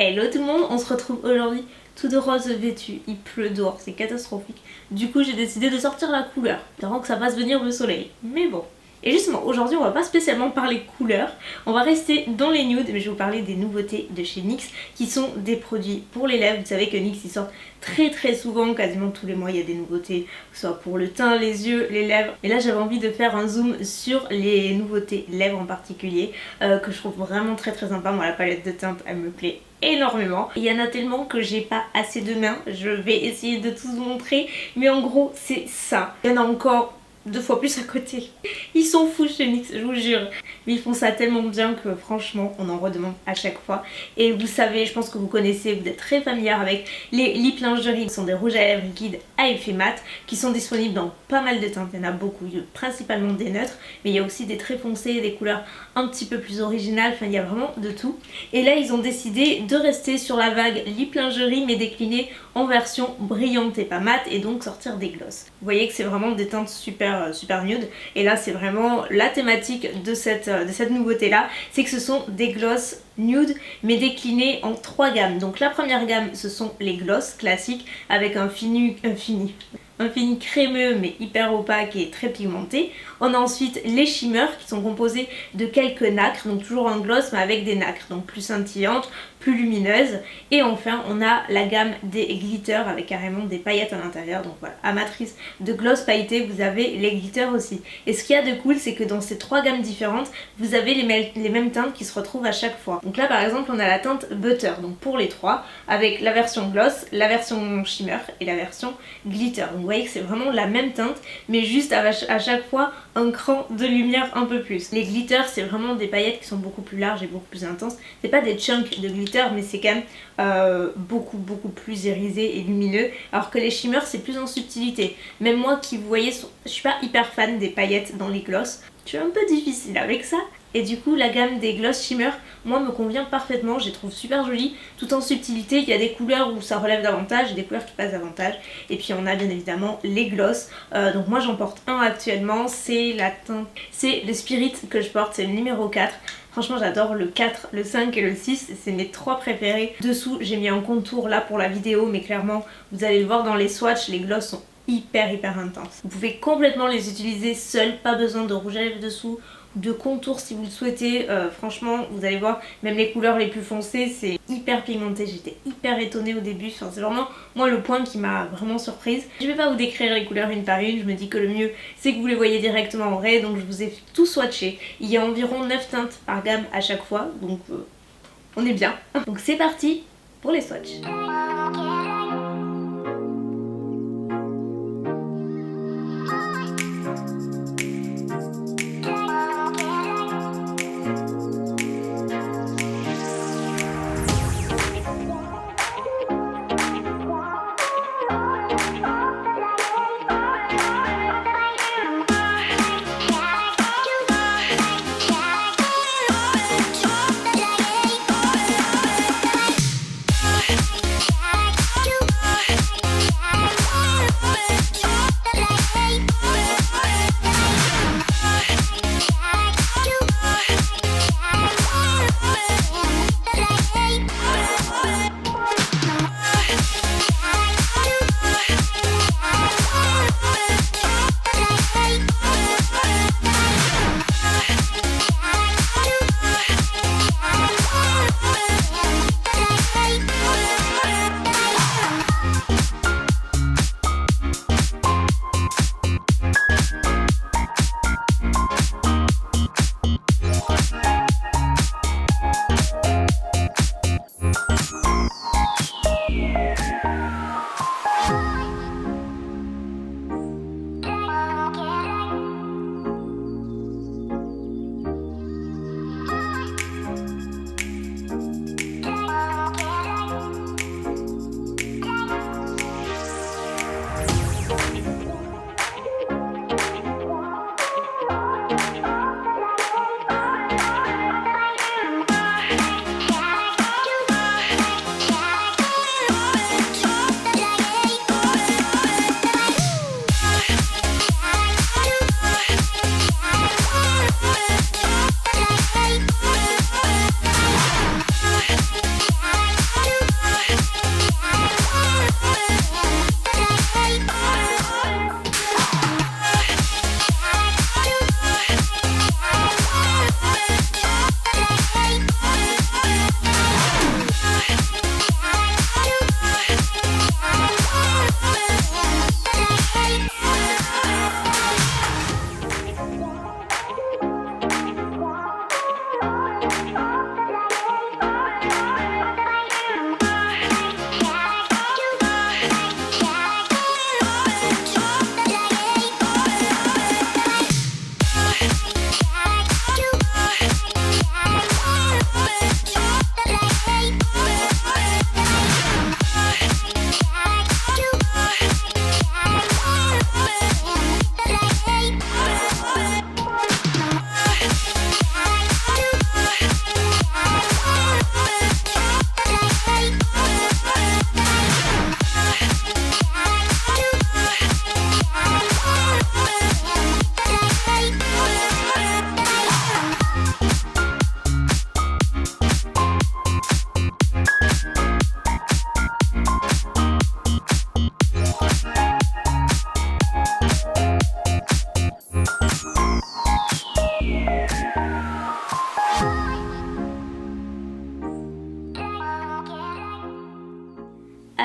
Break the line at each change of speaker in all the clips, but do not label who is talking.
Hello tout le monde, on se retrouve aujourd'hui tout de rose vêtu, il pleut dehors, c'est catastrophique. Du coup j'ai décidé de sortir la couleur, avant que ça fasse venir le soleil, mais bon. Et justement, aujourd'hui on va pas spécialement parler couleurs, on va rester dans les nudes, mais je vais vous parler des nouveautés de chez NYX, qui sont des produits pour les lèvres. Vous savez que NYX ils sortent très souvent, quasiment tous les mois il y a des nouveautés, que ce soit pour le teint, les yeux, les lèvres. Et là j'avais envie de faire un zoom sur les nouveautés lèvres en particulier, que je trouve vraiment très sympa. Moi la palette de teinte elle me plaît énormément. Il y en a tellement que j'ai pas assez de mains, je vais essayer de tous vous montrer, mais en gros c'est ça. Il y en a encore 2 fois plus à côté. Ils sont fous chez NYX, je vous jure. Mais ils font ça tellement bien que franchement on en redemande à chaque fois. Et vous savez, je pense que vous connaissez, vous êtes très familière avec les lip lingerie. Ce sont des rouges à lèvres liquides à effet mat qui sont disponibles dans pas mal de teintes. Il y en a beaucoup, principalement des neutres, mais il y a aussi des très foncés, des couleurs un petit peu plus originales. Enfin il y a vraiment de tout. Et là ils ont décidé de rester sur la vague lip lingerie mais déclinée en version brillante et pas mat, et donc sortir des glosses. Vous voyez que c'est vraiment des teintes super nude, et là c'est vraiment la thématique de cette nouveauté là, c'est que ce sont des glosses nude mais déclinés en 3 gammes. Donc la première gamme ce sont les glosses classiques avec un fini crémeux mais hyper opaque et très pigmenté. On a ensuite les shimmers qui sont composés de quelques nacres, donc toujours un gloss mais avec des nacres, donc plus scintillantes, plus lumineuses. Et enfin on a la gamme des glitters avec carrément des paillettes à l'intérieur. Donc voilà, amatrice de gloss pailleté, vous avez les glitters aussi. Et ce qu'il y a de cool c'est que dans ces 3 gammes différentes vous avez les mêmes teintes qui se retrouvent à chaque fois. Donc là par exemple on a la teinte butter, donc pour les 3, avec la version gloss, la version shimmer et la version glitter. Donc vous voyez que c'est vraiment la même teinte mais juste à chaque fois un cran de lumière un peu plus. Les glitters c'est vraiment des paillettes qui sont beaucoup plus larges et beaucoup plus intenses. C'est pas des chunks de glitter mais c'est quand même beaucoup plus irisé et lumineux, alors que les shimmers c'est plus en subtilité. Même moi qui vous voyez, je suis pas hyper fan des paillettes dans les gloss, je suis un peu difficile avec ça. Et du coup la gamme des gloss shimmer moi me convient parfaitement, je les trouve super jolies tout en subtilité. Il y a des couleurs où ça relève davantage et des couleurs qui passent davantage, et puis on a bien évidemment les gloss. Donc moi j'en porte un actuellement, c'est la teinte, c'est le Spirit que je porte, c'est le numéro 4. Franchement j'adore le 4, le 5 et le 6, c'est mes 3 préférés. Dessous j'ai mis un contour là pour la vidéo, mais clairement vous allez le voir dans les swatchs, les gloss sont hyper intenses. Vous pouvez complètement les utiliser seuls, pas besoin de rouge à lèvres dessous, de contour si vous le souhaitez. Franchement vous allez voir, même les couleurs les plus foncées c'est hyper pigmenté. J'étais hyper étonnée au début, enfin, c'est vraiment moi le point qui m'a vraiment surprise. Je vais pas vous décrire les couleurs une par une, je me dis que le mieux c'est que vous les voyez directement en vrai, donc je vous ai tout swatché. Il y a environ 9 teintes par gamme à chaque fois, donc on est bien. Donc c'est parti pour les swatchs.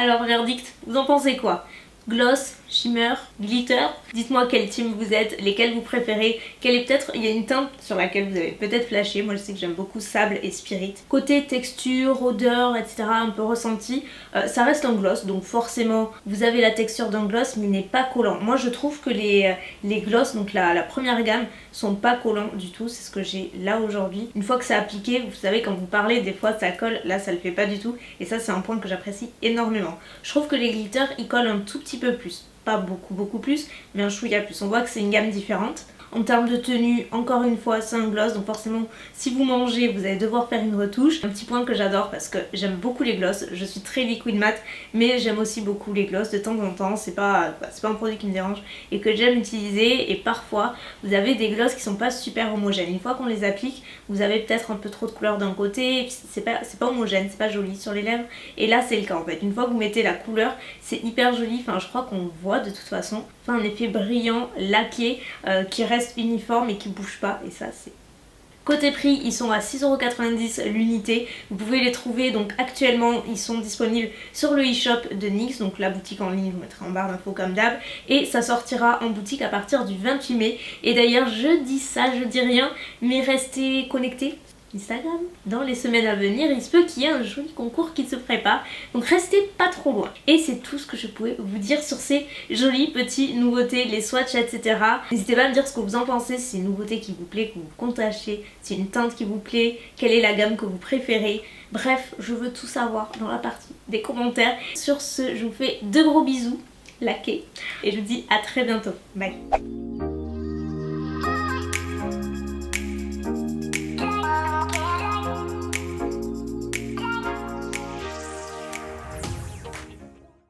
Alors verdict, vous en pensez quoi? Gloss, shimmer, glitter, dites-moi quel team vous êtes, lesquels vous préférez, quelle est peut-être, il y a une teinte sur laquelle vous avez peut-être flashé, moi je sais que j'aime beaucoup sable et spirit. Côté texture, odeur, etc. un peu ressenti, ça reste un gloss, donc forcément vous avez la texture d'un gloss mais il n'est pas collant. Moi je trouve que les gloss, donc la première gamme, sont pas collants du tout, c'est ce que j'ai là aujourd'hui. Une fois que c'est appliqué, vous savez quand vous parlez des fois ça colle, là ça le fait pas du tout et ça c'est un point que j'apprécie énormément. Je trouve que les glitters ils collent un tout petit peu plus. Pas beaucoup plus, mais un chouïa plus. On voit que c'est une gamme différente. En termes de tenue, encore une fois, c'est un gloss, donc forcément, si vous mangez, vous allez devoir faire une retouche. Un petit point que j'adore parce que j'aime beaucoup les gloss. Je suis très liquid matte, mais j'aime aussi beaucoup les gloss de temps en temps. C'est pas un produit qui me dérange et que j'aime utiliser. Et parfois, vous avez des gloss qui sont pas super homogènes. Une fois qu'on les applique, vous avez peut-être un peu trop de couleur d'un côté, et puis c'est pas homogène, c'est pas joli sur les lèvres. Et là, c'est le cas en fait. Une fois que vous mettez la couleur, c'est hyper joli. Enfin, je crois qu'on voit de toute façon. Enfin, un effet brillant, laqué, qui reste uniforme et qui bouge pas, et ça c'est... Côté prix, ils sont à 6,90€ l'unité. Vous pouvez les trouver, donc actuellement ils sont disponibles sur le e-shop de NYX, donc la boutique en ligne, je vous mettrai en barre d'infos comme d'hab, et ça sortira en boutique à partir du 28 mai. Et d'ailleurs je dis ça, je dis rien, mais restez connectés Instagram. Dans les semaines à venir, il se peut qu'il y ait un joli concours qui se prépare, donc restez pas trop loin. Et c'est tout ce que je pouvais vous dire sur ces jolies petites nouveautés, les swatchs, etc. N'hésitez pas à me dire ce que vous en pensez, si c'est une nouveauté qui vous plaît, que vous comptez acheter, si c'est une teinte qui vous plaît, quelle est la gamme que vous préférez. Bref, je veux tout savoir dans la partie des commentaires. Sur ce, je vous fais de gros bisous, laqués, et je vous dis à très bientôt. Bye.